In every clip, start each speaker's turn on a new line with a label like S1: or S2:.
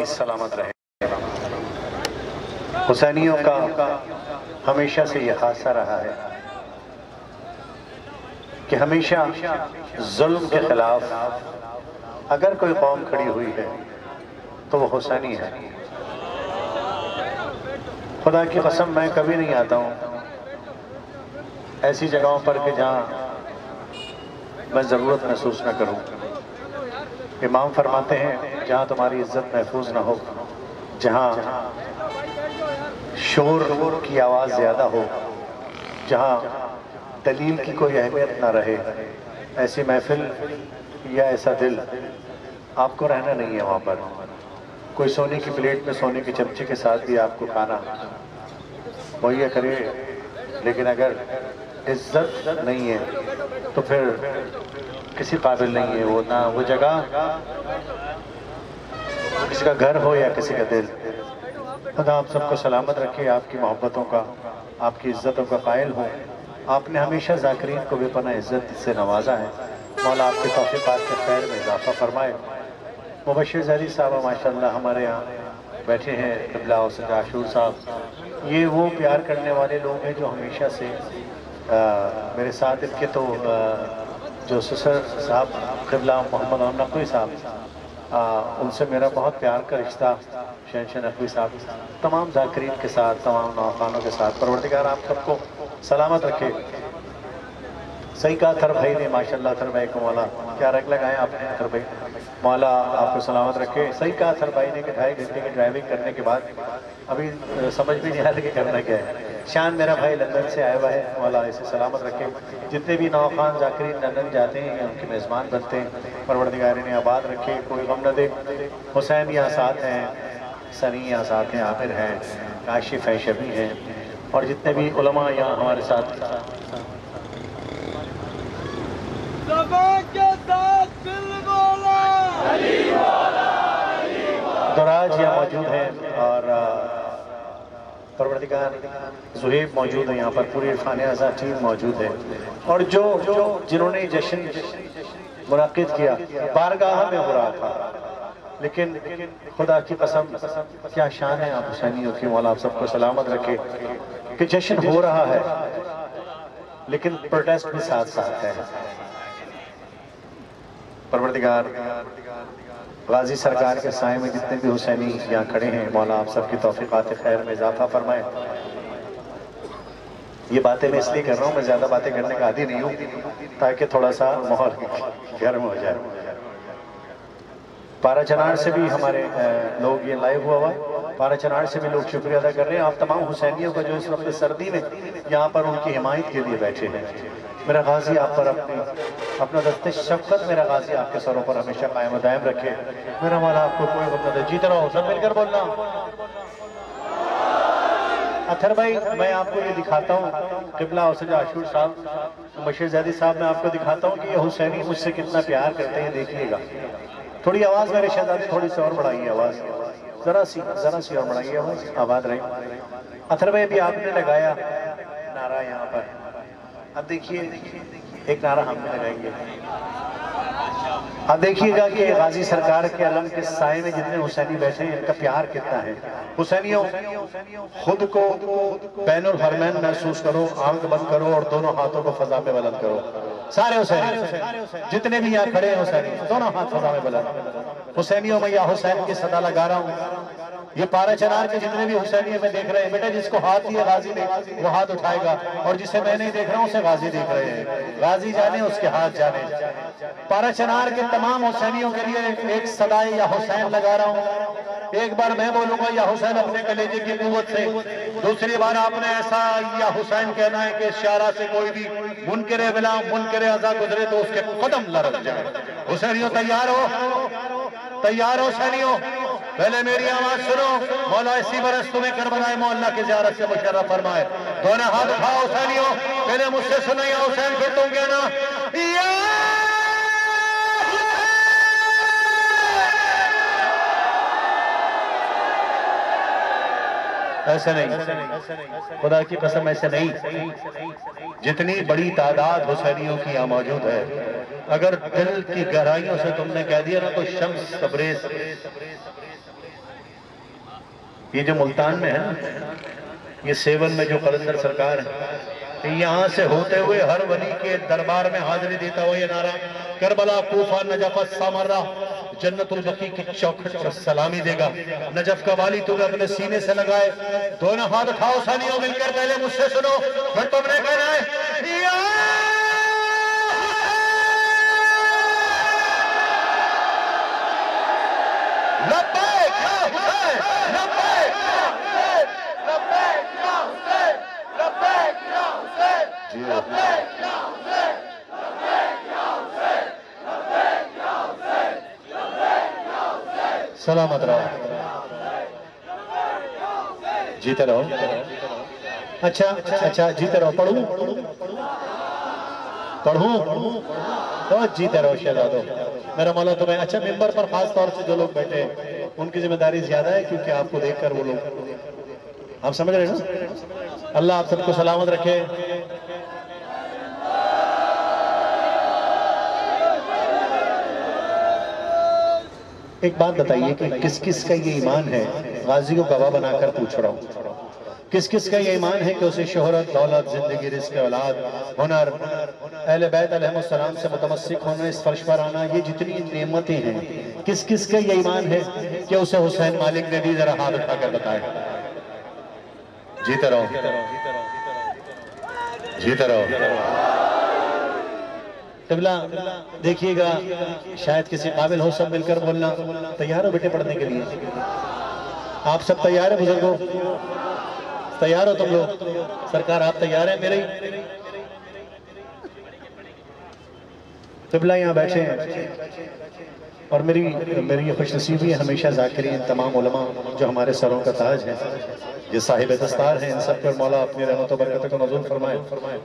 S1: सलामत रहे। हुसैनियों का हमेशा से यह खासा रहा है कि हमेशा जुल्म के खिलाफ अगर कोई कौम खड़ी हुई है तो वो हुसैनी है। खुदा की कसम मैं कभी नहीं आता हूँ ऐसी जगहों पर कि जहाँ मैं ज़रूरत महसूस न करूँ। इमाम फरमाते हैं जहाँ तुम्हारी इज्जत महफूज न हो, जहाँ शोर की आवाज़ ज़्यादा हो, जहाँ दलील की कोई अहमियत ना रहे, ऐसी महफिल या ऐसा दिल आपको रहना नहीं है। वहाँ पर कोई सोने की प्लेट में सोने के चमचे के साथ भी आपको खाना मुहैया करे, लेकिन अगर इज्जत नहीं है तो फिर किसी काबिल नहीं है वो, ना वो जगह किसी का घर हो या किसी का दिल। खुदा आप सबको सलामत रखे, आपकी मोहब्बतों का, आपकी इज्जतों का कायल हो। आपने हमेशा ज़ाकिरीन को बेपनाह इज्जत से नवाजा है। मौला आपके तौफ़ीक़ात के खैर में इजाफ़ा फरमाए। मुबश्शिर ज़ैदी साहब माशाअल्लाह हमारे यहाँ बैठे हैं, क़िबला हौसत आशूर साहब। ये वो प्यार करने वाले लोग हैं जो हमेशा से मेरे साथ इनके तो जो ससुर साहब क़िबला मोहम्मद नकवी साहब, उनसे मेरा बहुत प्यार का रिश्ता, शहनशाह नकवी साहब, तमाम ज़ाकिरीन के साथ, तमाम नौखानों के साथ। परवरदिगार आप सबको सलामत रखे। सही कहा थर भाई ने, माशाअल्लाह थर भाई को मौला क्या रंग लगाए आपने। थर भाई मौला आपको सलामत रखे। सही कहा थर भाई ने कि 2.5 घंटे की ड्राइविंग करने के बाद अभी समझ भी नहीं आ रहा कि करना क्या है। शान मेरा भाई लंदन से आया हुआ है, मौला इसे सलामत रखे। जितने भी नौखान ज़ाकिरीन लंदन जाते हैं उनके मेज़बान बनते हैं, परवरदिगार ने आबाद रखे, कोई गम न दे। हुसैन यहाँ साथ हैं, सनी यहाँ साथ हैं, आमिर हैं, काशिफ हैं, शबी हैं, और जितने भी उलमा यहाँ हमारे साथ दराज यहाँ मौजूद हैं, और परवरदिगार ज़ुहैब मौजूद है यहाँ पर, पूरी इरफान आज़ा टीम मौजूद है। और जो जिन्होंने जश्न मुनाकिद किया बारगाह में हो रहा था, लेकिन खुदा की कसम क्या शान है आप हुसैनियों की। मौला आप सबको सलामत रखे कि जश्न हो रहा है लेकिन प्रोटेस्ट भी साथ साथ है। परवरदिगार गाजी सरकार के साए में जितने भी हुसैनी यहाँ खड़े हैं, मौला आप सबकी तौफ़ीक़ात खैर में इजाफ़ा फरमाए। ये बातें मैं इसलिए कर रहा हूँ, मैं ज़्यादा बातें करने का आदी नहीं हूँ, ताकि थोड़ा सा माहौल गर्म हो जाए। पारा चनार से भी हमारे लोग ये लाइव हुआ है, पारा चनार से भी लोग शुक्रिया अदा कर रहे हैं आप तमाम हुसैनियों का जो इस वक्त सर्दी में यहाँ पर उनकी हिमायत के लिए बैठे हैं। मेरा गाजी आप पर अपना दस्ते शफ़क़त, मेरा गाजी आपके सरों पर हमेशा कायम दायम रखे। मेरा मौला आपको कोई गम न दे। जीते रहो, सब मिलकर बोलना। अथर भाई मैं आपको ये दिखाता हूँ, क़िबला हौसत आशूर साहब, मुबश्शिर ज़ैदी साहब, मैं आपको दिखाता हूँ कि ये हुसैनी मुझसे कितना प्यार करते हैं। देखिएगा, थोड़ी आवाज़ मेरे शहज़ादे, थोड़ी सी और बढ़ाइए आवाज़, ज़रा सी और बढ़ाइए आवाज़, आबाद रहे। अथर भाई भी आपने लगाया नारा यहाँ पर, अब देखिए एक नारा हम भी लगाएंगे। अब देखिएगा कि गाजी सरकार के अलम के साए में जितने हुसैनी बैठे हैं इनका प्यार कितना है। हुसैनियों खुद को बैनुल हरमैन महसूस करो, आंख बंद करो और दोनों हाथों को फजा में बुलंद करो। सारे हुसैनी जितने भी यहाँ खड़े हैं हुसैनी, दोनों हाथ फजा में बुलंद। हुसैनियों में या हुसैन की सदा लगा रहा हूँ। ये पारा चनार के जितने भी हुसैनी में देख रहे हैं, बेटा जिसको हाथ दिया गाजी ने वो हाथ उठाएगा, और जिसे मैं नहीं देख रहा हूँ उसे गाजी देख रहे हैं। गाजी जाने उसके हाथ जाने। पारा चनार के तमाम हुसैनियों के लिए एक सदाए या हुसैन लगा रहा हूँ। एक बार मैं बोलूंगा या हुसैन अपने कलेजे की कुव्वत से, दूसरी बार आपने ऐसा या हुसैन कहना है कि शारा से कोई भी मुनकरे बिला मुनकरे अज़ा गुजरे तो उसके कदम लरज़ जाए। हुसैनियों तैयार हो, तैयार हो हुसैनियों, पहले मेरी आवाज सुनो। मौला इसी बरस तुम्हें करबलाए मोहल्ला की ज़ियारत से मुशर्रफ फरमाए। दोनों हाथ उठाओ हुसैनियों, पहले मुझसे सुनो या हुसैन, फिर तुम कहना या ऐसे नहीं, खुदा की कसम ऐसे नहीं। जितनी बड़ी तादाद हुसैनियों की यहाँ मौजूद है, अगर दिल की गहराइयों से तुमने कह दिया ना तो शम्स तबरेज़ ये जो मुल्तान में है ना, ये सेवन में जो कलंदर सरकार है, यहाँ से होते हुए हर वली के दरबार में हाजिरी देता हुआ ये नारा, करबला, कूफा, नजफ, सामरा, जन्नतुल बकी की चौखट पर सलामी देगा। नजफ का वाली तुम्हें अपने सीने से लगाए, दोनों हाथ उठाओ सानियों मिलकर, पहले मुझसे सुनो फिर तुमने कहना है या लब्बैक या हुसैन, लब्बैक या हुसैन, लब्बैक या हुसैन, लब्बैक या हुसैन, लब्बैक या हुसैन, लब्बैक या हुसैन, लब्बैक या हुसैन, लब्बैक या हुसैन। सलामत रहो, जीते रहो। अच्छा जीते रहो। पढ़ूं तो जीते रहो शहजादो। मेरा मौला तुम्हें, अच्छा मिंबर पर खास तौर से जो लोग बैठे हैं उनकी जिम्मेदारी ज्यादा है, क्योंकि आपको देखकर वो लोग, आप समझ रहे हैं ना। अल्लाह आप सबको सलामत रखे। एक बात बताइए कि किस किस का ये ईमान है, गाजी को गवाह बनाकर पूछ रहा हूँ, किस किस का ये ईमान है कि उसे शोहरत, दौलत, जिंदगी, रिज़्क़, औलाद, हुनर, अहले बैत अलैहिमुस्सलाम से मुतमस्सिक होना, इस फर्श पर आना, ये जितनी नेमतें हैं, किस किस का ये ईमान है कि उसे हुसैन मालिक ने दी? जरा हाथ उठाकर बताए। जीते रहो, जीते रहो। क़िबला देखिएगा, शायद किसी काबिल हो, सब मिलकर बोलना। तैयार हो बेटे पढ़ने के लिए? आप सब तैयार है बुजुर्गों? तैयार हो तुम लोग? सरकार आप तैयार हैं मेरे? क़िबला यहाँ बैठे हैं और मेरी ये खुशनसीबी है, हमेशा ज़ाकिरीन तमाम उलमा जो हमारे सरों का ताज है, ये साहिब दस्तार हैं, इन सब पर मौला अपनी रहमत व बरकत को नज़ूल फरमाए।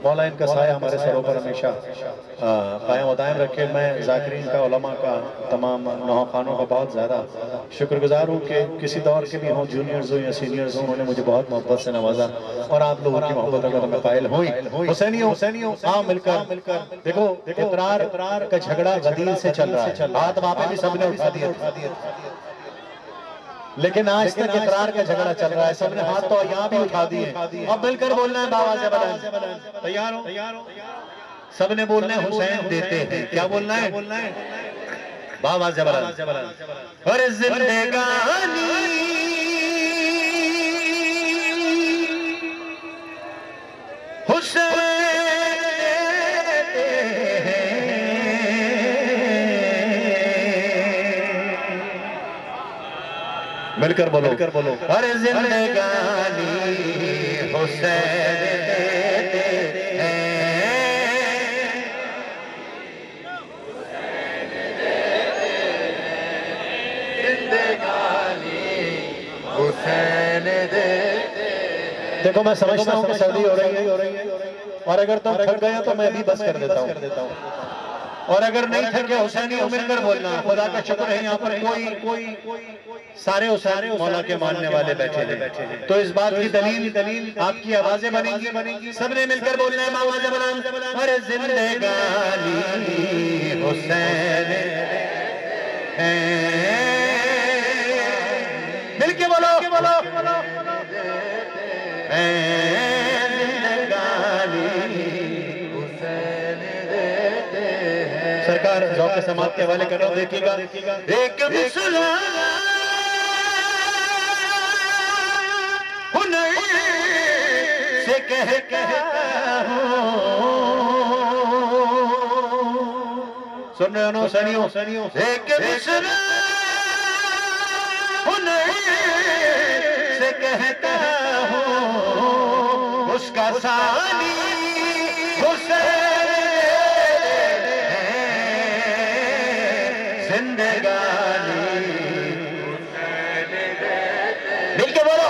S1: मौला इनका साया हमारे सरों पर हमेशा कायम व दायम रखे। मैं ज़ाकिरीन का, उलमा का, तमाम नौखानों का बहुत ज़्यादा शुक्रगुजार हूँ कि किसी दौर के भी हों, जूनियर्स हो या सीनियर्स हों, उन्होंने मुझे बहुत मोहब्बत से नवाजा और आप लोगों की मोहब्बत का तो मैं कायल हूँ ही। हुसैनियों हाँ मिलकर देखो, इकरार का झगड़ा गदीर से चल रहा है, हाथ वापे भी सबने उठा दिया, लेकिन आज तक इकरार का झगड़ा चल रहा है, सबने हाथ तो यहाँ भी उठा दिए। अब मिलकर बोलना है बाबा जबरन, तैयार हो? सबने बोलना है हुसैन देते हैं। क्या बोलना है? बाबा जबरन। अरे जिंदगानी हुसैन मिलकर बोलो, अरे जिंदगानी हुसैन देते हैं, जिंदगानी हुसैन देते हैं। देखो मैं समझता हूँ कि सर्दी हो रही है और अगर तुम थक गए तो मैं भी बस कर देता हूँ, और अगर नहीं थके हुसैनियों मिलकर बोलना। खुदा का शुक्र है यहाँ पर कोई सारे मौला के मानने वाले बैठे हैं, तो इस बात की दलील आपकी आवाजें बनेंगी। सबने मिलकर बोलना है बाबा जबरन, अरे जिंदगानी हुसैन मिलके बोलो, सरकार ज़ौक़ समात के हवाले कर रहा हूं, देखिएगा। एक हुनर से कहता हूं, सुन रहे हो सनियों, एक हुनर से कहता हूं, उसका सानी हुसैन मिलके बोलो।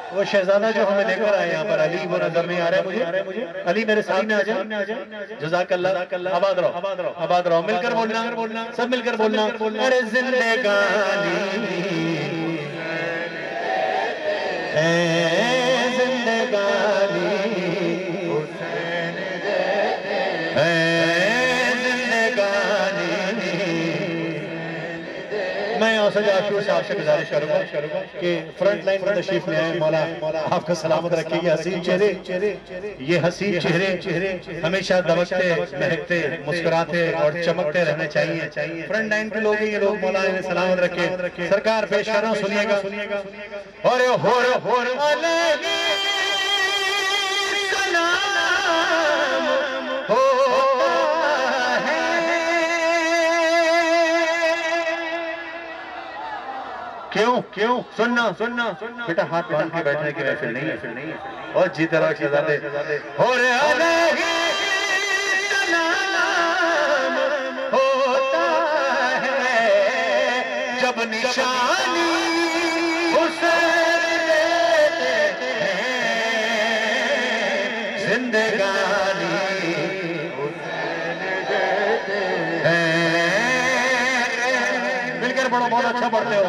S1: वो शहजादा जो हमें लेकर आए यहाँ पर, अली, वो नजर नहीं आ रहा है मुझे। अली मेरे सामने आ जाए। जज़ाकल्लाह। आबाद रहो। मिलकर बोलना, सब मिलकर बोलना, अरे जिंदगानी जिंदगानी हुसैन औसत आशूर साहब से गुजारिश करूंगा कि फ्रंट लाइन में तशरीफ ले आए। मौला आपका सलामत रखेगी। हसीन चेहरे, ये हसीन चेहरे हमेशा दमकते, महकते, मुस्कुराते और चमकते रहने चाहिए। फ्रंट लाइन के लोग ही ये लोग, मौला इन्हें सलामत रखे। सरकार पेश कर रहा हूं, सुनिएगा। और क्यों सुनना बेटा, हाथ बांध के बैठने की महफिल नहीं है। और जीते रहो शहजादे। हो रे होता है जब निशानी उसे जिंदगानी मिलकर पढ़ो, बहुत अच्छा पढ़ते हो।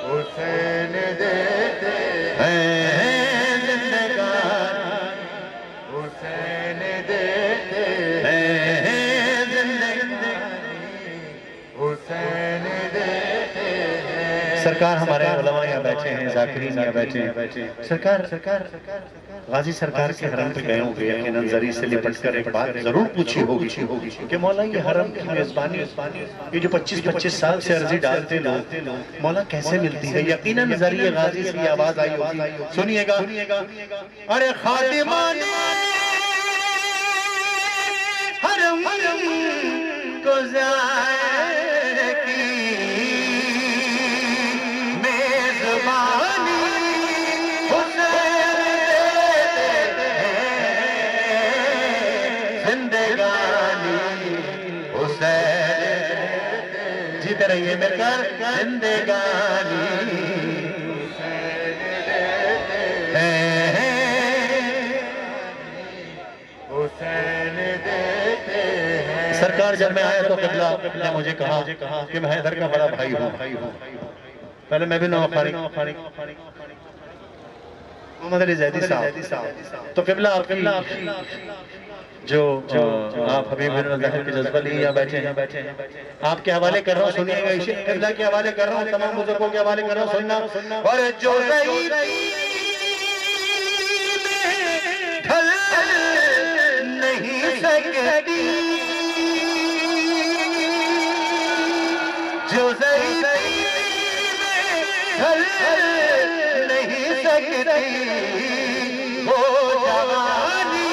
S1: हुसैन देते हैं जिंदगानी, हुसैन देते हैं जिंदगानी, हुसैन देते हैं। सरकार हमारे उलमा यहाँ बैठे हैं, ज़ाकिरीन यहाँ बैठे हैं। सरकार गाजी सरकार के हरम पे गए होंगे, यकीनन नजरी से लिपट कर एक बात जरूर पूछी होगी कि मौला ये हरम की मेजबानी, ये जो 25 साल से अर्जी डालते लोग, मौला कैसे मिलती है? यकीनन नजरिए गाजी से आवाज आई होगी। सुनिएगा। अरे खादिमान हरम को ज़ायर की मेजबानी जीते रहिए मिलकर जिंदगानी, हुसैन देते हैं। सरकार जब मैं आया तो किबला ने मुझे कहा कि मैं इधर का बड़ा भाई हूँ। पहले मैं भी नौखारी मोहम्मद अली ज़ैदी साहब, तो किबला जो आप हबीब के जज्बा लिए यहाँ बैठे हैं, आपके हवाले कर रहा हूँ, सुनिएगा। किबला के हवाले कर रहा हूँ, तमाम बुजुर्गों के हवाले कर रहा हूँ, सुनना। और जो नहीं सकती, जो नहीं सकती, वो जवानी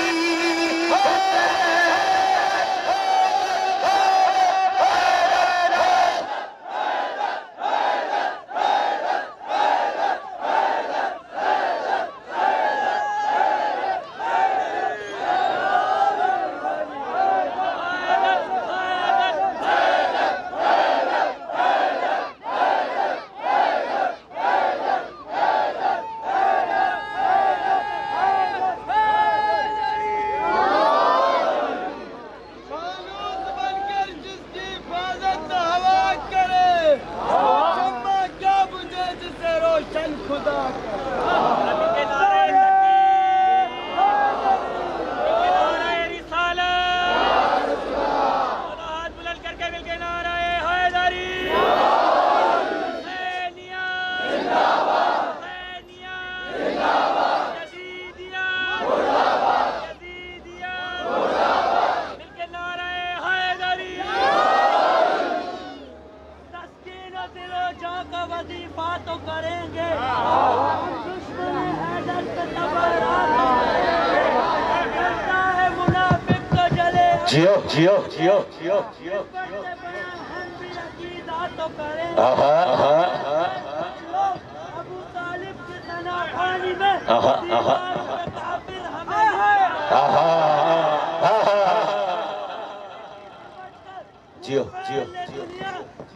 S1: जियो जियो जियो जियो जियो जियो जियो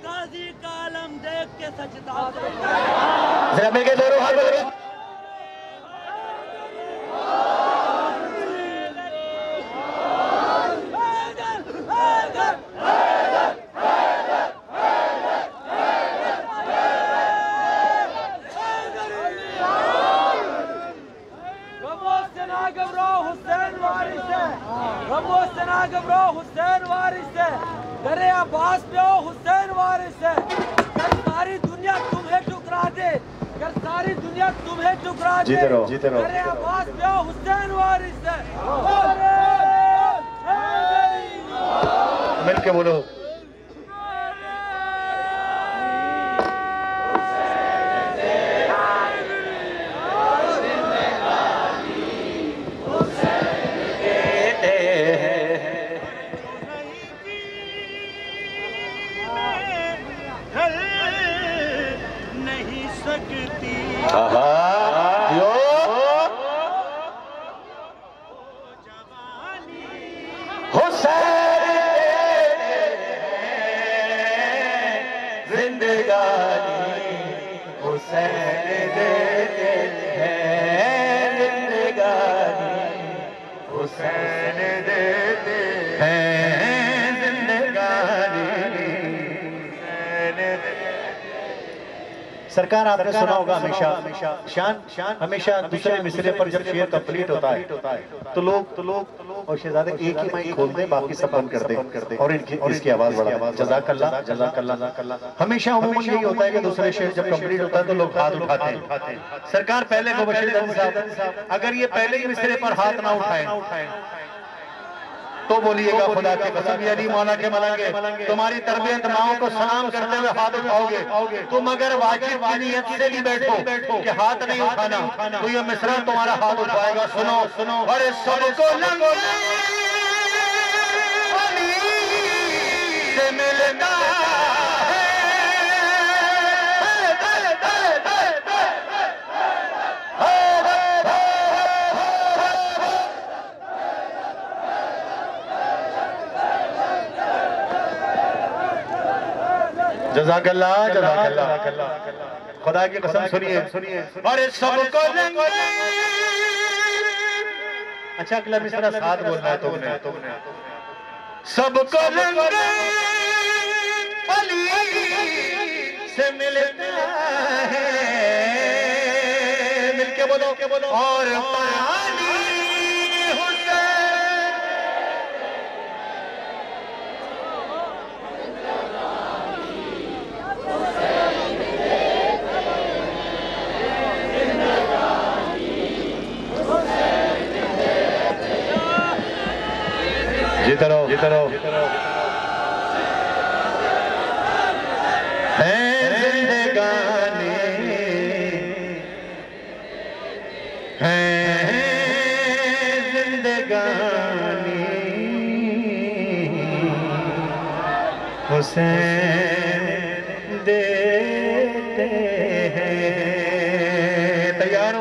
S1: गाजी का आलम देख के सजदा जरा मिलके दोनों हाथ बोलो।
S2: हुसैन वारिस है, हुसैन वारिस है, दरे अब्बास पे हुसैन वारिस है। कर सारी दुनिया तुम्हें ठुकरा दे, कर सारी दुनिया तुम्हें ठुकरा दे,
S1: जीते रहो।
S2: दरे अब्बास पे हुसैन वारिस है।
S1: मिलके बोलो। सरकार आपने सुना होगा हमेशा शान हमेशा दूसरे मिसरे पर जब शेर कंप्लीट होता है तो लोग और शहजादे एक ही माइक खोल दे, बाकी सब बंद कर दे और इसकी आवाज बढ़ा जज़ाकल्लाह जज़ाकल्लाह। हमेशा अमूमन यही होता है कि दूसरे शेर जब कंप्लीट होता है तो लोग हाथ उठाते हैं। सरकार पहले मुबश्शिर साहब अगर ये पहले ही मिसरे पर हाथ ना उठाए तो बोलिएगा खुदा के कसम अली मौला के मलंगे तुम्हारी तरबियत माओ को सलाम करते हुए हाथ उठाओगे। तुम अगर वाजिब की नियत से भी बैठो कि हाथ नहीं उठाना तो ये मिसरा तुम्हारा हाथ उठाएगा। सुनो अरे सबको से मिलना जज़ाकल्लाह जज़ाकल्लाह। खुदा की कसम सुनिए अरे सबको लेंगे। अच्छा अगला मिसरा साथ बोलना है तुमने। सबको लेंगे अली से मिलना है, मिलके बोलो और जीते रहो है जिंदगानी है जिंदगानी हुसैन देते हैं। तैयार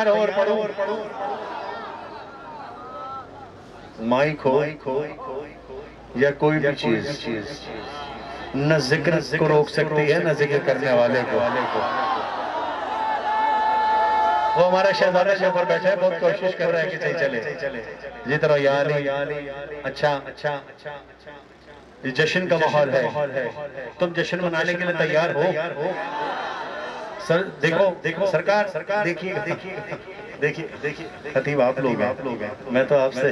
S1: हो और पढ़ो। माइक हो या कोई भी चीज न जिक्र को रोक सकती है न जिक्र करने वाले को। वो हमारा शहजादा जो पर बैठा है बहुत कोशिश कर रहा है कि सही चले। जिस तरह याली अच्छा ये जश्न का माहौल है, तुम जश्न मनाने के लिए तैयार हो? सर देखो सरकार देखिए खतीब आप लोग हैं, मैं तो आपसे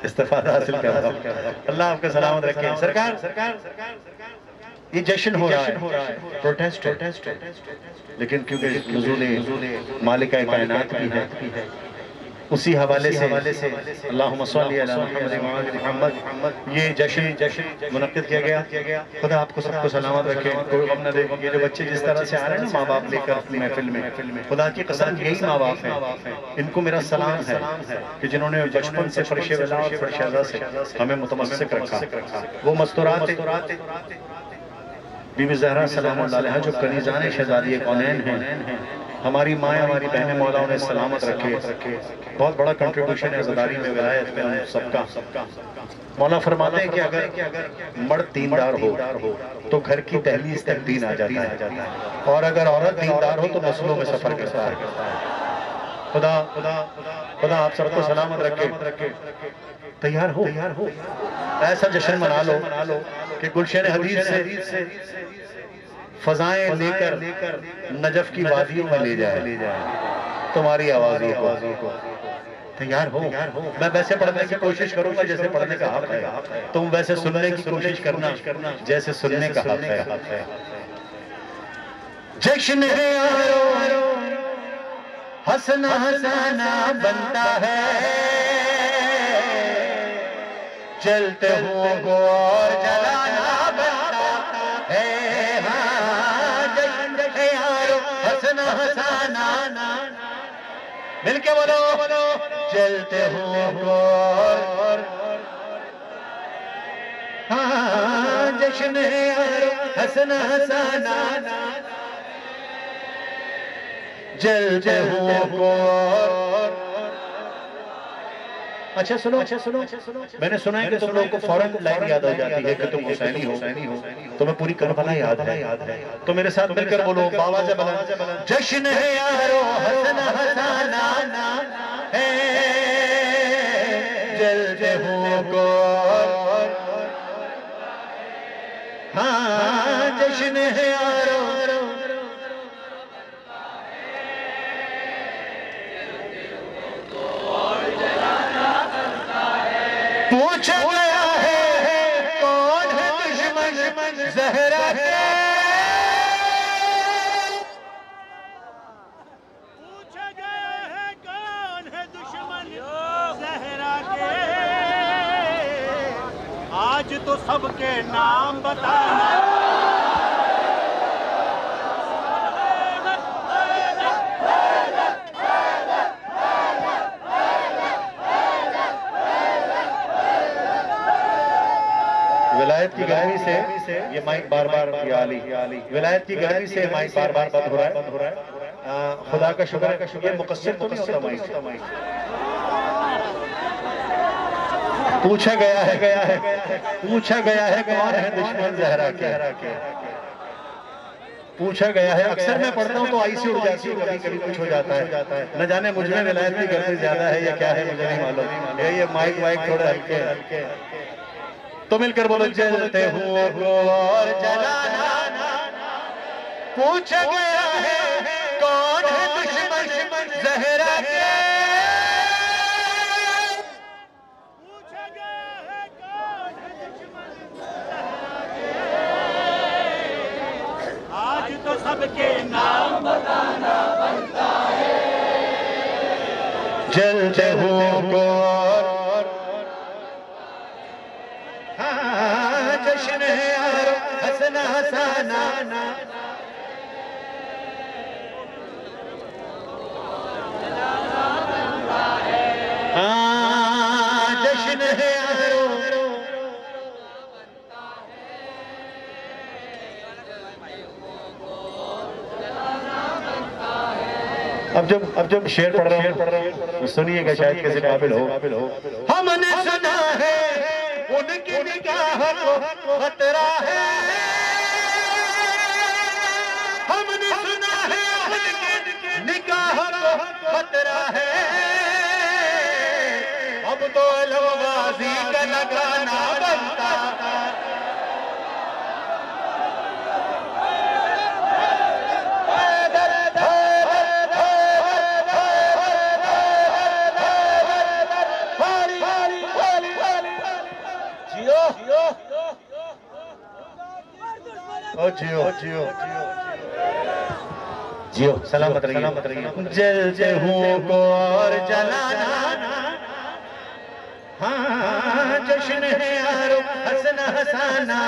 S1: इस्तिफादा हासिल कर रहा हूँ। अल्लाह आपका सलामत रखे। सरकार ये जश्न हो रहा है, प्रोटेस्ट है, लेकिन क्योंकि नुज़ूल मालिका कायनात भी है उसी हवाले से अल्लाहुम्मा सल्ली अला मुहम्मद ये जश्न मुनक्किद किया गया। खुदा आपको सबको सलामत रखे। ये जो बच्चे जिस तरह से आ रहे हैं ना माँ बाप लेकर अपनी महफिल में, खुदा की कसम यही माँ बाप हैं। इनको मेरा सलाम है कि जिन्होंने बचपन से फर्श वला और फर्श अज़ा से हमें मुतमस्सिक रखा। वो मस्तूरात बीबी ज़हरा सलामुल्लाह अलैहा जो कनीज़ान शहज़ादी कौनैन हैं, हमारी माँ हमारी बहनें मौला उन्हें सलामत रखे। बहुत बड़ा कंट्रीब्यूशन है ज़दारी में विलायत में उन सबका। मौला फरमाते हैं कि अगर मर्द दीनदार हो तो घर की दहलीज तक दीन आ जाता है, और अगर औरत दीनदार हो तो नस्लों में सफर करता है। खुदा आप सबको सलामत रखे। तैयार हो ऐसा जश्न मना लो कि गुलशन हदीस से फजाएं लेकर नजफ की वादियों में ले जाए। तुम्हारी आवाज़ों को। तैयार हो, मैं वैसे पढ़ने की कोशिश करूंगा जैसे पढ़ने का हक है, तुम वैसे सुनने की कोशिश करना जैसे सुनने का हक है। जश्न है यारो हंसना हंसाना बनता है, जलते हुओं को और जलाना बनता है। हाँ जश्न है यारो हंसना हंसाना, मिलके बोलो जलते हुओं को और, हाँ जश्न है यारो हंसना हंसाना, जलते हुओं को और। अच्छा सुनो, मैंने सुना है कि तुम लोगों को फौरन लाइन याद हो जाती है कि तुम हुसैनी हो, तुम्हें पूरी करबला याद है, तो मेरे साथ मिलकर बोलो बाबा से बुलंद, जश्न है यारो हंसना हंसाना है, जलते हुओं को और, हाँ जश्न है यारो। पूछा गया है कौन है दुश्मन ज़हरा के,
S3: पूछा गया है कौन है दुश्मन ज़हरा के, आज तो सबके नाम बताना।
S1: विलायत की गर्मी से ये माइक बार बार विलायत की गर्मी से माइक बार बार बंद हो रहा है। खुदा का शुक्र है, ये मुकस्सिर तो नहीं होता माइक। पूछा गया है कौन है दुश्मन ज़हरा के, पूछा गया है। अक्सर मैं पढ़ता हूँ तो आईसी उड़ जाती है, कभी कभी कुछ हो जाता है, न जाने मुझ में विलायत की गर्मी ज्यादा है या क्या है मुझे नहीं मालूम। ये माइक वाइक थोड़े हल्के, तो मिलकर बोलो जलते हुओं को और जलाना। पूछा गया है कौन है दुश्मन ज़हरा के,
S3: पूछा गया है कौन है दुश्मन ज़हरा के, आज तो सबके नाम बताना बनता है,
S1: जलते हुओं को और, जश्न है यारो हंसना हंसाना, हाँ जश्न है यारो। अब जब शेर पढ़ रहा हूँ सुनिएगा, शायद किसी काबिल हो। हमने सुना है उनकी निगाह को खतरा है, हमने सुना है उनकी निगाह को खतरा है, अब तो अलवाज़ी का लगाना बनता। जियो सलामत रहिए। जलते हुओं को और जलाना, हाँ जश्न है यारो हंसना हंसाना,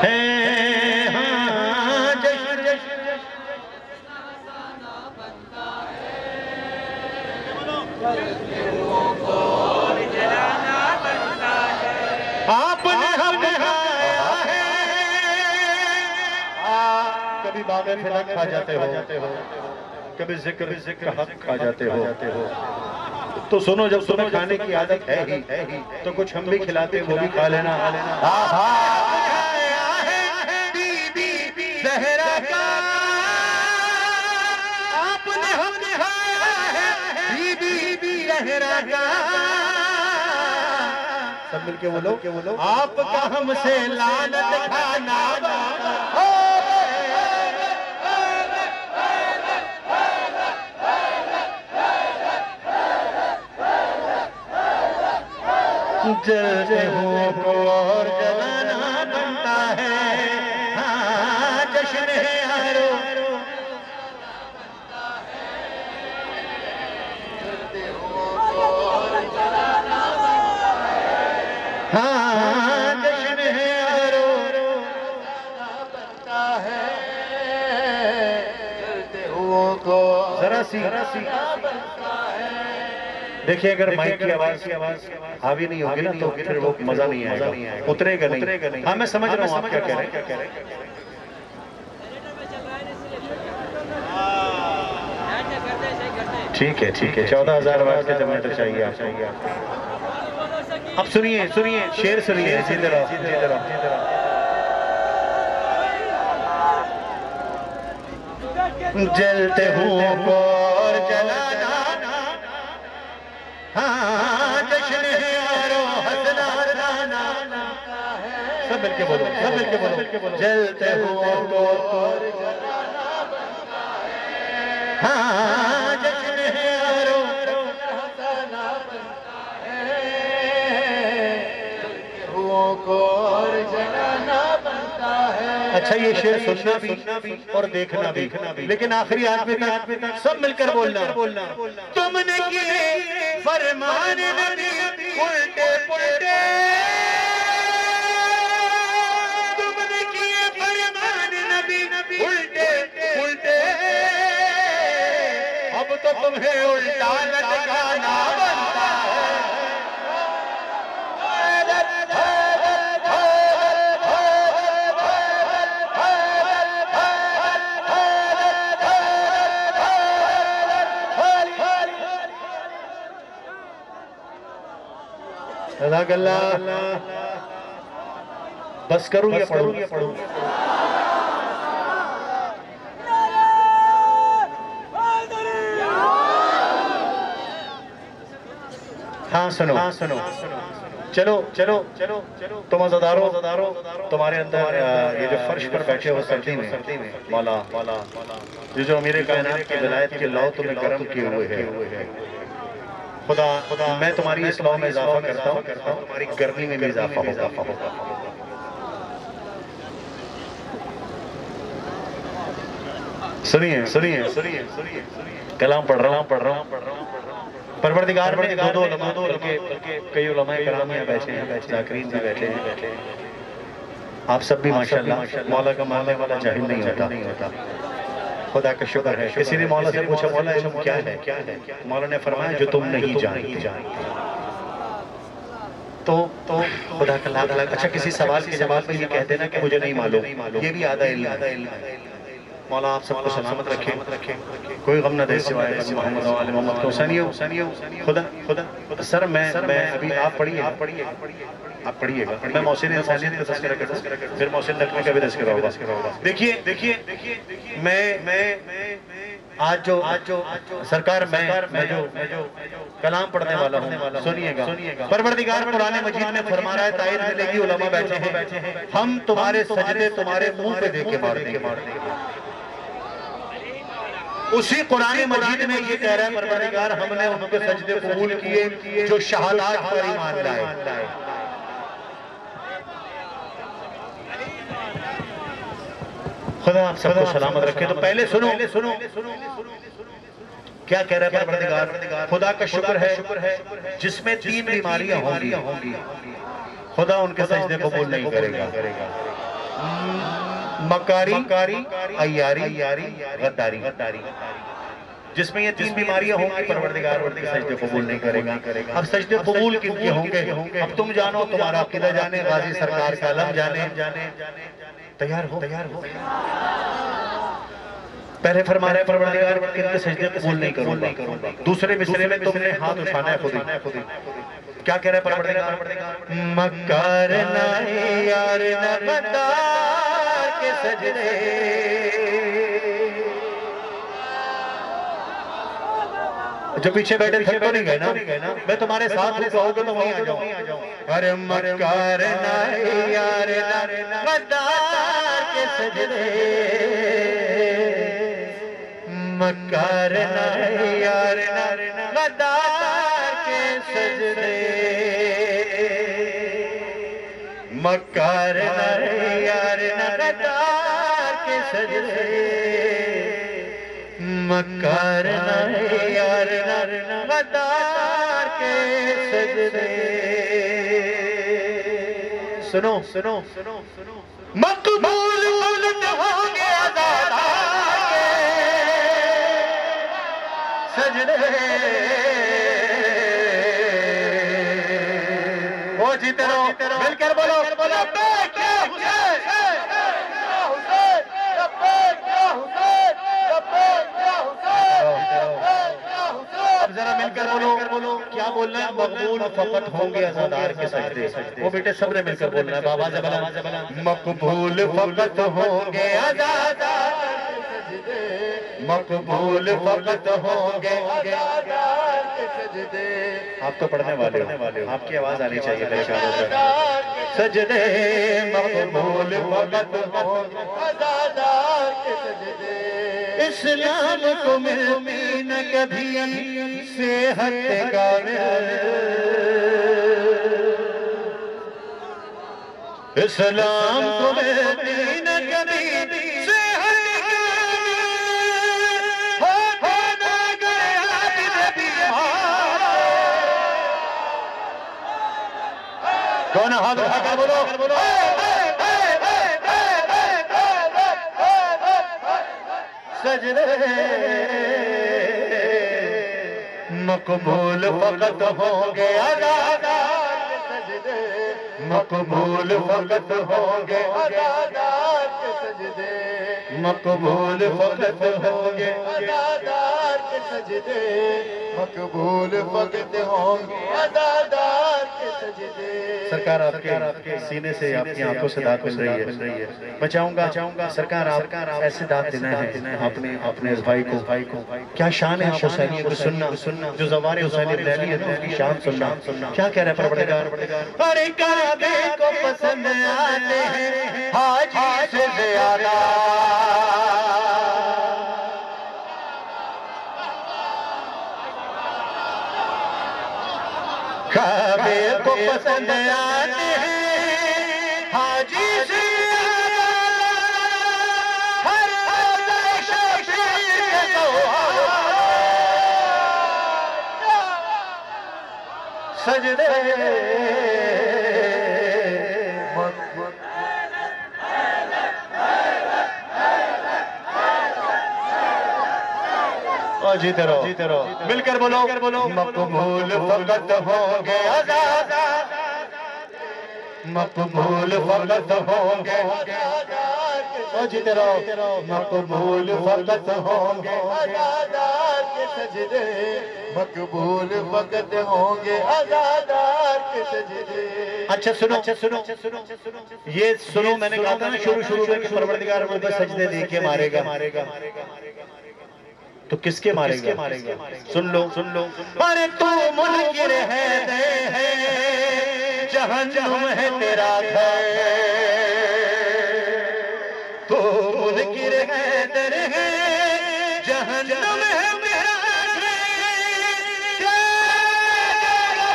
S1: है हाँ जश्न आपने हमें आया है। कभी बागे फिलक खा जाते हो, कभी जिक्र हक खा जाते हो, तो सुनो जब तुम्हें खाने की आदत है ही तो कुछ हम भी खिलाते वो भी खा लेना। ज़हरा का आपने हमें आया है, बीबी ज़हरा का। सब के बोलो आपका हमसे लानत खाना जलते हुओं को और जलाना बनता है। हाँ जश्न है यारो हाँ जश्न है यारो बनता है। जलते हुओं को जरा सी देखिए अगर माइक की आवाज हावी नहीं होगी ना तो फिर वो मजा नहीं आएगा, उतरेगा नहीं। हाँ मैं समझ रहा हूँ आप क्या कह रहे हैं। ठीक है 14,000 वाट के जनरेटर चाहिए आपको। अब सुनिए शेर सुनिए सीधे रहो। जलते हुओं को और जलाना हाँ जश्न है यारो हंसना गाना सब मिलके बोलो जलते हुओं को हाँ जश्न है यारो हंसना हुओं को और जलाना बनता है। अच्छा ये शेर सुनना भी और देखना भी लेकिन आखिरी आदमी तक सब मिलकर बोलना तुमने किए फरमान नबी उल्टे पुल्टे तुमने किए फरमान नबी उल्टे पुल्टे अब तो तुम्हें उल्टा लटकाना बनता है। बस करूँ या पढ़ूं? हाँ सुनो चलो तुम अज़ादारो तुम्हारे अंदर ये जो फर्श पर बैठे हो सर्दी में मौला जो अमीर कायनात की विलायत के लौ तुम्हें गर्म किए हुए है। खुदा मैं तुम्हारी इस लौ में इजाफा करता हूँ तुम्हारी गर्मी में भी इजाफा होगा। सुनिए कलाम पढ़ रहा हूँ। परवरदिगार में दो कई उलमाए कराम यहाँ बैठे हैं, ज़ाकिरीन भी बैठे हैं। आप सब भी माशाअल्लाह मौला का मानने वाला जाहिल नहीं होता। खुदा का शुक्र है। किसी ने मौला से पूछा मौला इल्म क्या है? मौला ने फरमाया जो तुम नहीं जानते। तो खुदा का लाख अच्छा किसी सवाल के जवाब में ये कहते ना कि मुझे नहीं मालूम, ये भी आधा इल्म है। मौला आप सबको सलामत रखे, कोई गम न दे सिवाय मोहम्मद को। खुदा सर मैं अभी आप पढ़िएगा मैं मौसिन इंसानियत का तज़किरा करूँ, फिर मौसिन नकवी का भी तज़किरा होगा। देखिए मैं आज जो सरकार मैं जो कलाम पढ़ने वाला हूँ सुनिएगा। परवरदिगार कुरान मजीद में फरमा रहा है तायद मिलेगी उलमा बैठे हैं हम तुम्हारे सजदे तुम्हारे मुंह पे देके मार देंगे। उसी कुरान मजीद में ये कह रहा है परवरदिगार हमने उनके सजदे कबूल किए जो शहादात पर ईमान लाए। खुदा आप सबको सलामत रखे। तो पहले सुनो क्या कह रहा है परवरदिगार। खुदा का शुक्र है जिसमें 3 बीमारियां होंगी खुदा उनके सजदे कबूल नहीं करेगा। मकारी, अय्यारी, गद्दारी। जिसमें ये 3 बीमारियां होंगी परवरदिगार उनके सजदे कबूल नहीं करेगा। अब सजदे कबूल किनके होंगे अब तुम जानो, तुम्हारा अकीदा जाने, गाजी सरकार का अलम जाने। तैयार हो। पहले फरमा रहे परवरदिगार इनके सजदे कबूल नहीं करूंगा। दूसरे मिसरे में तुमने हाथ उठाना है खुद। क्या कह रहे हैं परवरदिगार। मक्कार नहीं यार न गद्दार के सजदे जो पीछे बैठे थे तो नहीं गए ना, मैं तुम्हारे साथ हूँ, कहोगे तो वहीं आ जाऊँ। अरे मक्कार नारे यार गद्दार के सजदे, मक्कार नारे यार गद्दार के सजदे, मक्कार नारे यार गद्दार के सजदे, मक्कार नारे यार गद्दार के सजदे। सुनो सुनो सुनो सुनो, मकबूल होंगे आज़ादार के सजदे। ओ जीते रहो, मिलकर बोलो लब्बैक या हुसैन, या हुसैन, लब्बैक या हुसैन, लब्बैक या हुसैन, लब्बैक या हुसैन। अब जरा मिलकर बोलो क्या बोलना है? मकबूल फकत होंगे आज़ादार के सजदे। वो बेटे सबने मिलकर बोलना है, बाबा जबला मकबूल फकत होंगे आज़ादार के सजदे, मकबूल फकत होंगे आज़ादार के सजदे। आप तो पढ़ने वाले हो, आपकी आवाज आनी चाहिए मेरे ख्याल से। सजदे मकबूल फकत होंगे आज़ादार के सजदे। इस्लाम को मिलती न कभी सेहत कामिल, इस्लाम को मिलती न कभी सेहत कामिल, हो ना गया नबी कौन हाथ उठाकर बोलो सजदे मकबूल फकत होंगे आज़ादार के सजदे, मकबूल फकत होंगे आज़ादार के सजदे, मकबूल फकत होंगे आज़ादार के सजदे, मकबूल फकत होंगे आज़ादार के सजदे। सरकार आपके सीने से, आपकी आंखों से दाग मिल रही है, मैं चाहूंगा सरकार आप ऐसे दाग देना है अपने इस भाई को। क्या शान है हुसैनी को सुनना, जो ज़वारे हुसैनी रैली है उसकी शान सुनना। क्या कह रहे हैं परवरदिगार? अरे काबे को पसंद आते हैं हाजी से ज़्यादा, काबे को पसंद आते हैं हाजी से ज़्यादा, हर सजदे जीते रहो, मिलकर बोलो मकबूल फकत होंगे आज़ादार, मकबूल फकत होंगे आज़ादार, जीते रहो मकबूल फकत होंगे आज़ादार के सजदे, मकबूल फकत होंगे आज़ादार के सजदे। अच्छा सुनो, ये सुनो, मैंने कहा था ना शुरू में कि परवरदिगार मुझे सजदे दे के मारेगा, तो किसके मारेगा? सुन लो अरे तू मुनकिर है जहन्नुम है तेरा घर, तू मुनकिर है तेरे जहन्नुम है तेरा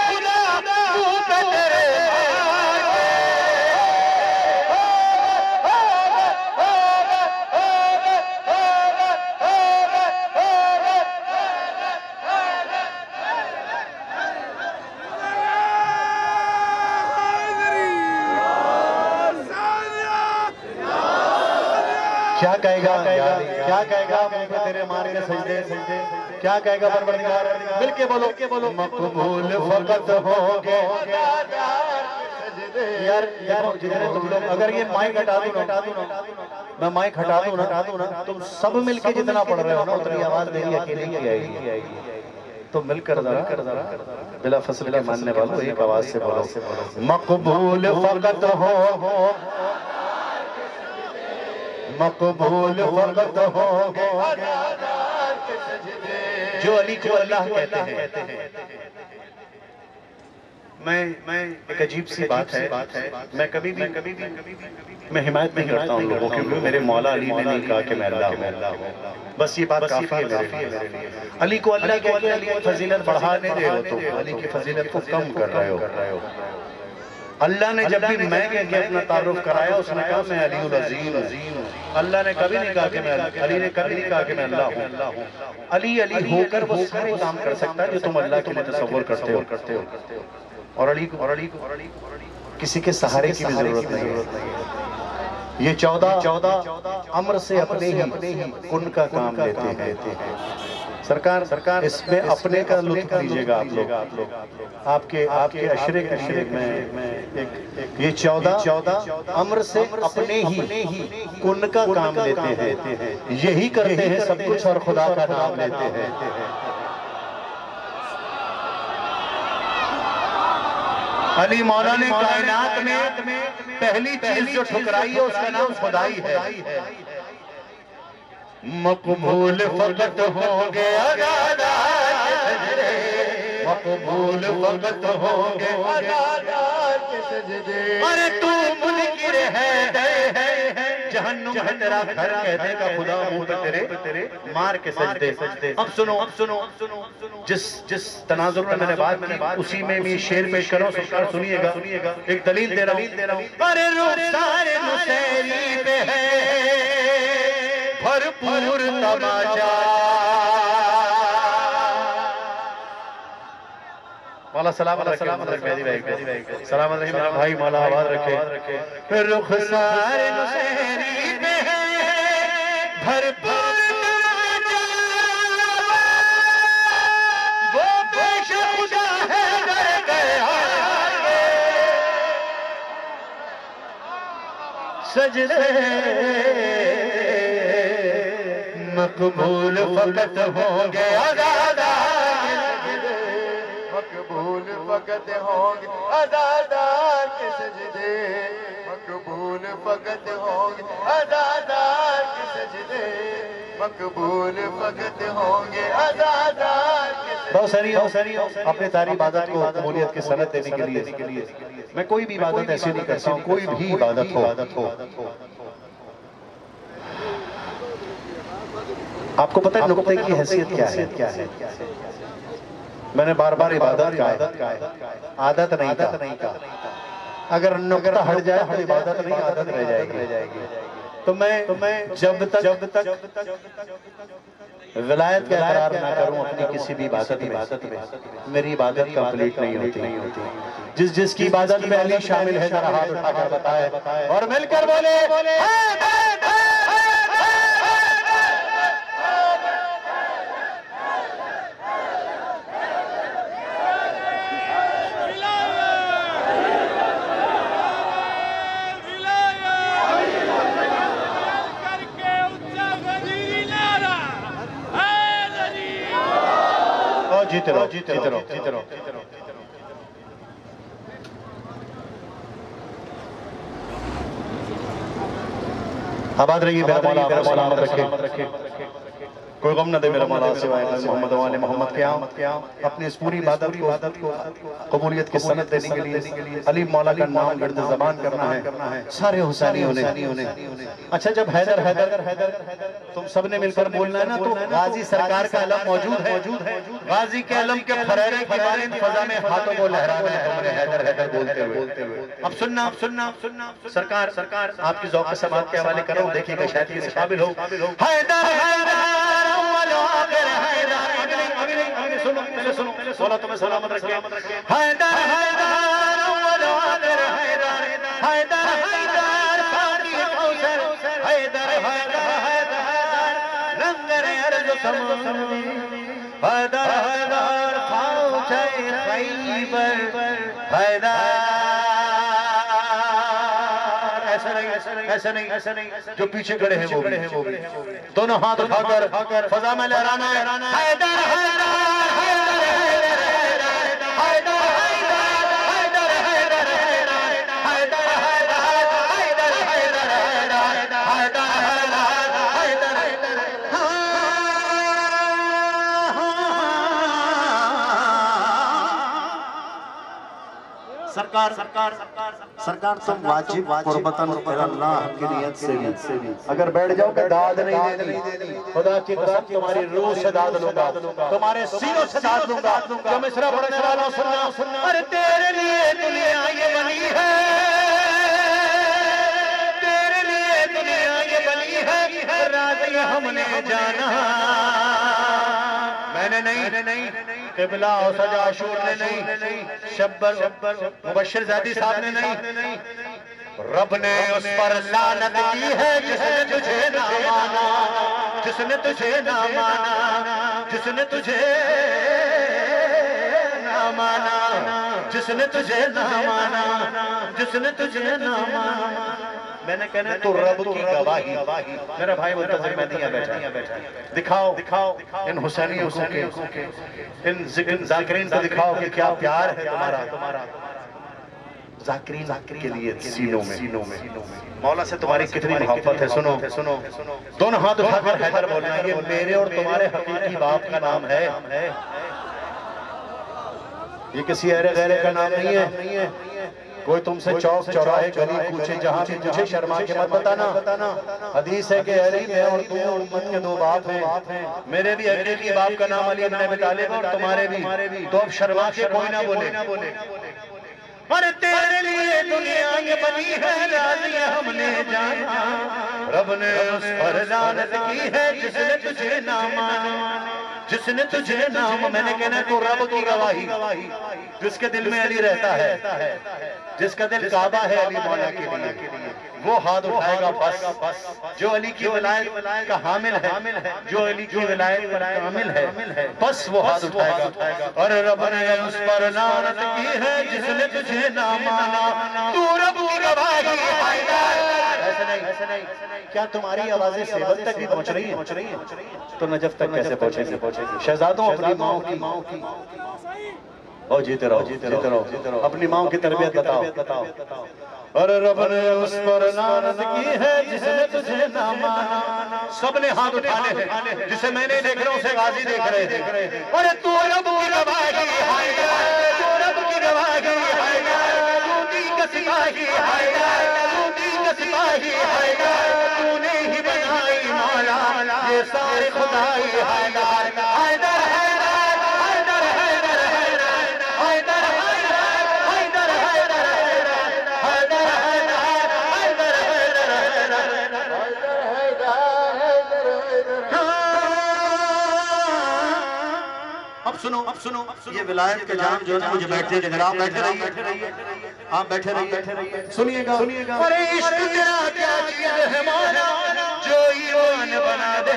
S1: खुदा तू पे तेरे क्या कहेगा मुंह पे तेरे मार के सजदे, क्या कहेगा परवरदिगार? मिलके बोलो मकबूल फकत होंगे यार जितने तुम लोग, अगर ये माइक हटा दूं ना, मैं माइक हटा दूं ना, तुम सब मिलके जितना पढ़ रहे हो ना उतनी आवाज मेरी अकेले की आएगी। तो मिलकर जरा बिला फसल के मानने वालों एक आवाज से बोलो मकबूल फकत हो, मकबूल फकत होंगे आज़ादार के सजदे, जो अली को अल्लाह कहते हैं। मैं एक अजीब सी बात है, मैं कभी भी मैं हिमायत नहीं करता हूँ लोगों की, मेरे मौला अली ने नहीं कहा कि मैं अल्लाह हूँ, बस ये बात काफी है मेरे लिए। अली को अल्लाह कह के अली की फजीलत बढ़ाने दे हो तो अली की फजीलत को कम कर रहे हो। अल्लाह ने जब भी मैं कह के अपना तारुफ कराया उसने कहा मैं अलीउल अज़ीम हूँ। अल्लाह ने कभी नहीं कहा कि मैं, अली ने कभी नहीं कहा कि मैं अल्लाह हूँ। अली अली होकर वो सारे काम कर सकता है जो तुम अल्लाह के लिए तसव्वुर करते हो। और अली को किसी के सहारे की भी जरूरत नहीं है। ये 14 अम्र से अपने ही उनका काम लेते हैं। सरकार इसमें अपने का लुत्फ लीजिएगा आप लोग। आपके अशरे में ये 14 अम्र से अपने ही उनका काम लेते हैं, यही करते हैं सब कुछ और खुदा का नाम लेते हैं। अली मौला ने कायनात में पहली चीज जो ठुकराई है उसका नाम खुदाई है। मकबूल फकत होंगे मकबूल फकत होंगे अरे तू मुनकिर है जहन्नुम है तेरा घर कहने का खुदा मुंह पे तेरे मार के सजदे। अब सुनो जिस तनाजुर में मैंने बात की उसी में मैं शेर पेश कर रहा हूं, सरकार सुनिएगा। एक दलील दे रहा हूं। अरे रुखसारे मुसैरी पे है भरपूर तमाचा, मौला सलामत रखे सलामत रहे मेरा भाई, मौला आबाद रखे। रुखसारे मुसैरी पे है भरपूर तमाचा, वो पेश खुदा है डर गया सजदे मकबूल फकत होंगे
S4: मकबूल फकत होंगे अज़ादार के सजदे, मकबूल फकत होंगे अज़ादार के सजदे, मकबूल फकत होंगे अज़ादार के सजदे।
S1: बहुत सारी अपने सारी इबादत को कबूलियत की सनत देने के लिए मैं कोई भी इबादत ऐसी नहीं करता हूँ, कोई भी इबादत हो। आपको पता है नुक्ते की हैसियत क्या है? मैंने बार इबादत का आदत नहीं का। अगर नुक्ता हट जाए तो इबादत नहीं आदत रह जाएगी। तो मैं जब तक विलायत का इकरार ना करूं अपनी किसी भी इबादत में मेरी इबादत कंप्लीट नहीं होती। जिसकी इबादत में अली शामिल है जरा हाथ उठाकर बताए और मिलकर बोले जीते रहो। आबाद रहिए मेरा मौला, सलामत रखे, कोई गम न दे मेरा मौला सिवाय मोहम्मद वाले मोहम्मद के अपनी इस पूरी इबादत को कबूलियत की सनत देने के लिए अली मौला का नाम गर्द ज़बान करना है सारे हुसैनियों ने। अच्छा जब हैदर तुम सबने मिलकर बोलना है ना तो गाजी सरकार का अलम मौजूद है। गाजी के अलम के फरेरे की मारिंद फजा में हाथों को लहराना है तुमने हैदर बोलते हुए। अब सुनना सरकार आपकी ज़ौक़ समात के हवाले कर रहा हूँ, देखिएगा शायद किसी काबिल हो। सुनो तुम्हें सलामत रखे। हैदर लंगर अर्ज़ समूनी हैदर खाउचे खैबर हैदर। ऐसा नहीं जो पीछे खड़े हैं वो भी दोनों हाथ उठाकर फजा में लहराना है। हैदर सरकार तुम वाजिब कुर्बतन अल्लाह की नियत से भी अगर बैठ जाओ कि दाद नहीं देनी, खुदा की कसम तुम्हारी रूह से दाद लूंगा, तुम्हारे सीनों से दाद लूंगा। जो मिसरा पढ़ने वालों सुनना, अरे तेरे लिए दुनिया ये बनी है, तेरे लिए दुनिया ये बनी है, राज़ी हमने जाना, मैंने नहीं, क़िबला और सजा आशूर ने नहीं, शब्बर मुबश्शिर ज़ादी साहब ने नहीं, रब ने उस पर लानत की है जिसने तुझे ना माना, जिसने तुझे ना माना, जिसने तुझे ना माना, जिसने तुझे ना माना, जिसने तुझे ना माना। मैंने कहना तो रब की गवाही, मेरा भाई मुंतज़िर मेहदी बैठा, दिखाओ इन हुसैनियों के, इन ज़ाकिरीन को दिखाओ कि क्या प्यार है तुम्हारा ज़ाकिरीन के लिए सीनों में। मौला से तुम्हारी कितनी मोहब्बत है। सुनो, दोनों हाथ उठाकर हैदर बोलना, ये मेरे और तुम्हारे हकीकी बाप का नाम है, ये किसी अरे गैरे का नाम नहीं है। कोई तुमसे चौक चौराहे गली पूछे जहाँ भी मुझे शर्मा के मत बताना। हदीस है कि अली मैं और तू उम्मत के दो बाप हैं, मेरे भी हकीकी बाप का नाम अली इब्न अबी तालिब और तुम्हारे भी, तो अब शर्मा के कोई ना बोले। अरे तेरे लिए दुनिया ये बनी है, राज़ी हमने जाना, रब ने उस पर लानत की है जिसने तुझे ना माना, जिसने तुझे नाम। मैंने कहना तो रब की गवाही, जिसके दिल में अली रहता है, जिसका दिल काबा है अली मौला के लिए, वो हाथ उठाएगा बस। जो अली की विलायत का हामिल है, जो अली की विलायत पर कामिल है, बस वो हाथ उठाएगा। और रब ने उस पर लानत की है जिसने तुझे ना माना, तू रब की गवाही। ऐसे नहीं, क्या तुम्हारी आवाजें सेवल तक भी पहुंच रही है? तो नजफ तक कैसे पहुंचेगी? शहजादों अपनी माओ की और जीते रहो, अपनी माओ की तरबियत बताओ। और रब ने उस पर लानत की है जिसने तुझे ना माना। सबने हाथ उठाने हैं, जिसे मैं नहीं देख रहा उसे गाजी देख रहे हैं। अरे तू रब की गवाही है, तू रब की गवाही है, तू दी का सिपाही है, तू दी का सिपाही है, तूने ही बनाई मौला ये सारे खुदाई है। अब सुनो, ये विलायत का जाम जो है मुझे बैठने देंगे, आप बैठे रहिए, आप बैठे रहिए, सुनिएगा। अरे इश्क तेरा क्या चीज है मौला जो ईमान बना दे,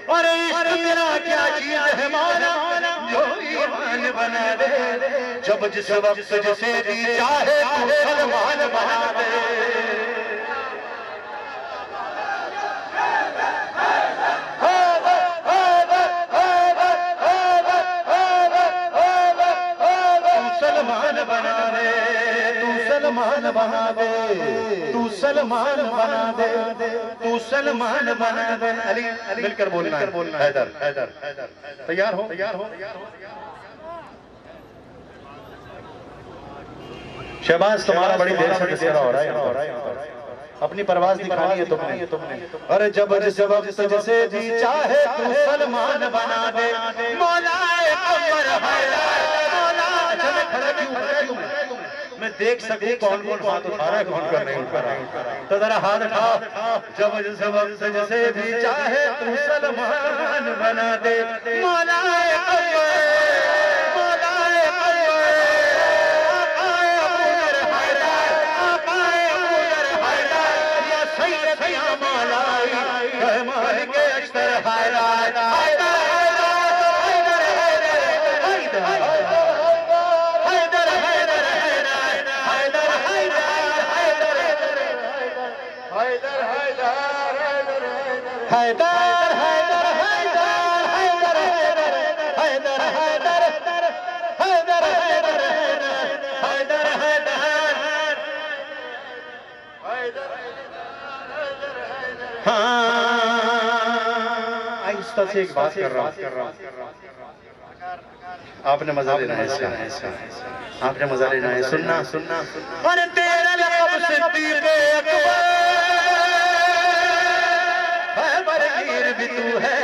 S1: अरे इश्क तेरा क्या चीज है मौला जो ईमान बना दे, जब जिस वक्त जिसे दी चाहे तू सलमान बना दे। तू सलमान बना दे। अली मिलकर बोलना है। हैदर तैयार हो। शहबाज तुम्हारा बड़ी देर से तस्करा हो रहा है, अपनी परवाज दिखानी है तुमने। अरे जब जैसे जी चाहे तू सलमान बना दे, मौला मैं देख सकूं कौन हाथ उठा रहा है, कौन नहीं उठा रहा है। तो जरा हाथ उठा। जब जैसे भी चाहे तू सलमान बना दे, मौला आहिस्ता से एक बात कर रहा हूँ। आपने मजा लेना है इसका, आपने मजा लेना है। सुनना सुनना अरे तेरा लक़ब सिद्दीक़ अकबर भी तू है,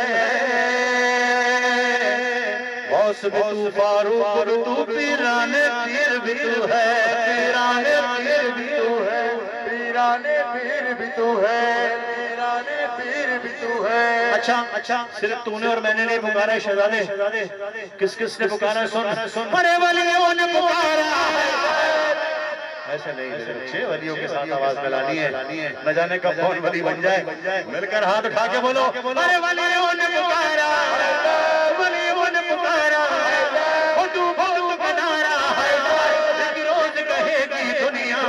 S1: गौस भी तू, फारूक भी तू, पीराने पीर भी तू है, पीराने पीर भी तू है,
S4: पीराने पीर भी तू है, पीराने पीर भी तू है।
S1: अच्छा अच्छा, सिर्फ तूने और मैंने नहीं पुकारा है शहजादे, किस किस ने पुकारा? सुन सुन, अरे वलियों ने पुकारा है। ऐसे नहीं मेरे बच्चे, वलियों के साथ आवाज मिलानी है, न जाने कब कौन वली बन जाए। मिलकर हाथ उठा के बोलो, अरे वलियों ने पुकारा, वलियों ने पुकारा, तू बहुत बनारा है, एक रोज कहेगी दुनिया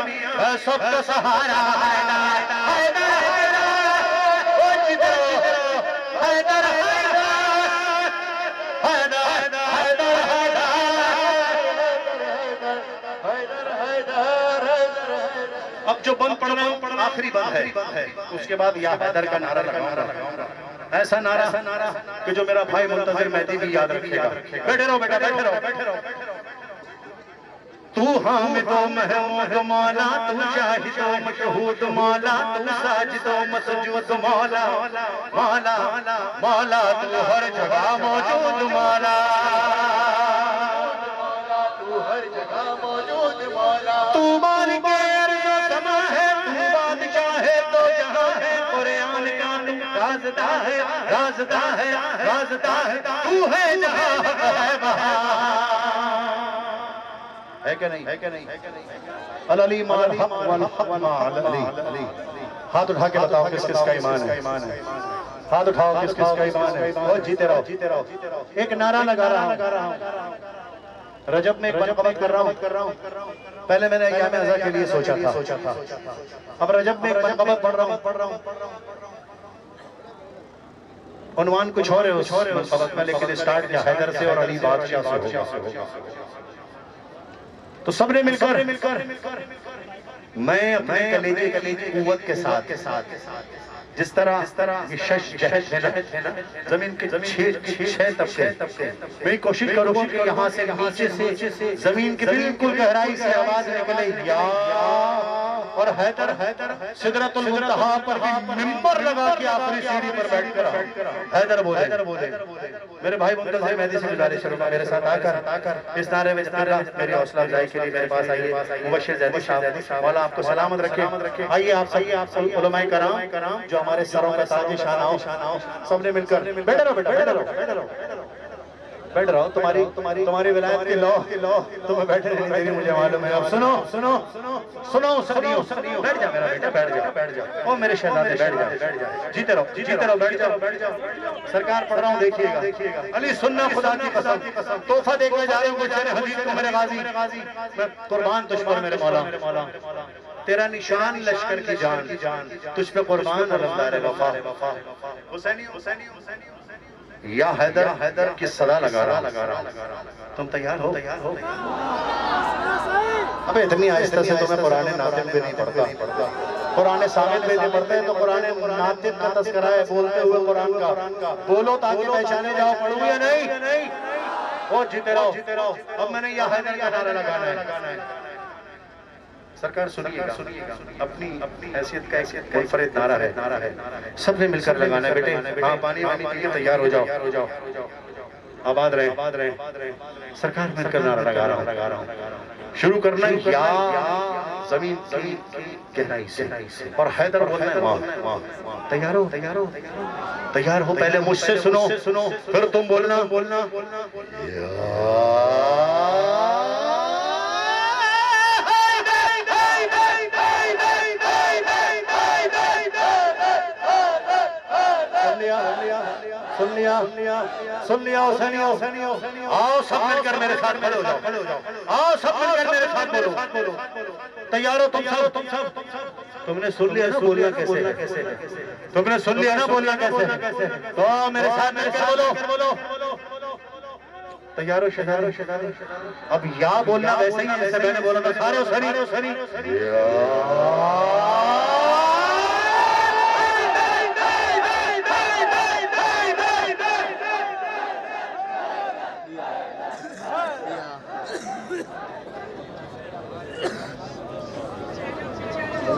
S1: सबका सहारा है। अब जो बंद पढ़ रहा हूँ आखिरी बंद है, उसके बाद या हैदर का नारा लगाऊंगा, ऐसा नारा कि जो मेरा भाई मुंतज़िर मेहदी भी याद रखेगा। बैठे रहो बेटा, बैठे रहो, बैठे रहो। तू हामिदो महमूद मौला, तू शाहिदो मशहूद मौला, तू साजिदो मसजूद मौला, मौला मौला तू हर जगह मौजूद मौला,
S4: तू हर जगह मौजूद मौला।
S1: तू मालिक अर्ज़ व समा है, तू बादशाह है तो जहां है, कुरान का तू राज़दा है, राज़दा है, राज़दा है, तू है जहां है वहां, है क्या नहीं? है क्या नहीं? अल अली माल हक वल हक माल अली। हाथ उठा के बताओ किस किस का ईमान है, हाथ उठाओ किस किस का ईमान है। और जीते रहो, जीते रहो। एक नारा लगा रहा हूं, रजब में एक मनक़बत कर रहा हूं। पहले मैंने अय्याम अज़ा के लिए सोचा था, अब रजब में एक मनक़बत पढ़ रहा हूं। उन्वान कुछ और है उस मनक़बत में, लेकिन स्टार्ट क्या हैदर से और अली बादशाह से होगा। तो सबने मिलकर मैं अपने कलेजे कुव्वत के साथ जिस तरह ये शश जहज है ना, जमीन के छह तबके, मैं कोशिश करूंगा कि यहाँ से नीचे से जमीन की बिल्कुल गहराई से आवाज निकले या, और हैदर सिदरतुल मुंतहा पर भी मिंबर लगा के आखिरी सीढ़ी पर बैठकर हैदर बोले। मेरे भाई मुंतज़िर मेहदी से गुजारिश करूंगा, मेरे साथ आकर इस नारे में मेरी हौसला अफजाई के लिए मेरे पास आइए। मुबश्शिर ज़ैदी साहब, मौला आपको सलामत रखे। आइए आप सब उलमाए कराम जो हमारे सरों का ताज शान आओ, सबने मिलकर बैठ रहो बेटा, बैठ रहो, बैठ रहो। तुम्हारी विलायत के लौ तुम्हें बैठे नहीं दे रही, मुझे मालूम है। अब सुनो सनियो, बैठ जा मेरा बेटा, बैठ जा। ओ मेरे शहजादे बैठ जा, जीते रहो, बैठ जाओ। सरकार पढ़ रहा हूँ, देखिएगा। अली सुन्ना खुदा की कसम, तोहफा देकर जा रहे हूँ गुलशन हबीब को मेरे गाजी, मैं कुर्बान तुझ पर मेरे मौला, तेरा निशान लश्कर की जान, तुझ पे कुर्बान अलमदार वफा। हुसैनी या हैदर की सदा लगा रहा, तुम तैयार हो? अबे इतनी आहिस्ता से तुम्हें पुराने नातिक भी नहीं पढ़ता, पुराने साबित भी नहीं पढ़ते, तो पुराने नातिक का तस्करा है बोलते हुए कुरान का। बोलो ताकि पहचाने जाओ, पढ़ूं या नहीं? वो जीते रहो। अब मैंने या हैदर का नारा लगाना है। सरकार सुनिएगा, अपनी हैसियत का एक मुनफरिद नारा है, सबने मिलकर लगाना है बेटे। हाँ, पानी पीजिए, तैयार हो जाओ। आबाद रहे। सरकार मिलकर नारा लगा रहा हूँ। शुरू करना या जमीन की गहराई से, और हैदर बोलना है वाह। तैयार हो। पहले मुझसे सुनो, फिर तुम बोलना। सुन लिया हुसैनियों, आओ सब मिलकर मेरे साथ खड़े हो जाओ। आओ सब मिलकर मेरे साथ बोलो। तैयार हो तुम सब? तुमने सुन लिया ना बोलना कैसे? तुमने सुन लिया ना बोलना कैसे? तो मेरे साथ मिलकर बोलो। तैयार हो शहजादे? अब या बोलना वैसे ही जैसे मैंने बोला था। सारे हुसैनी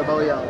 S5: भाऊ या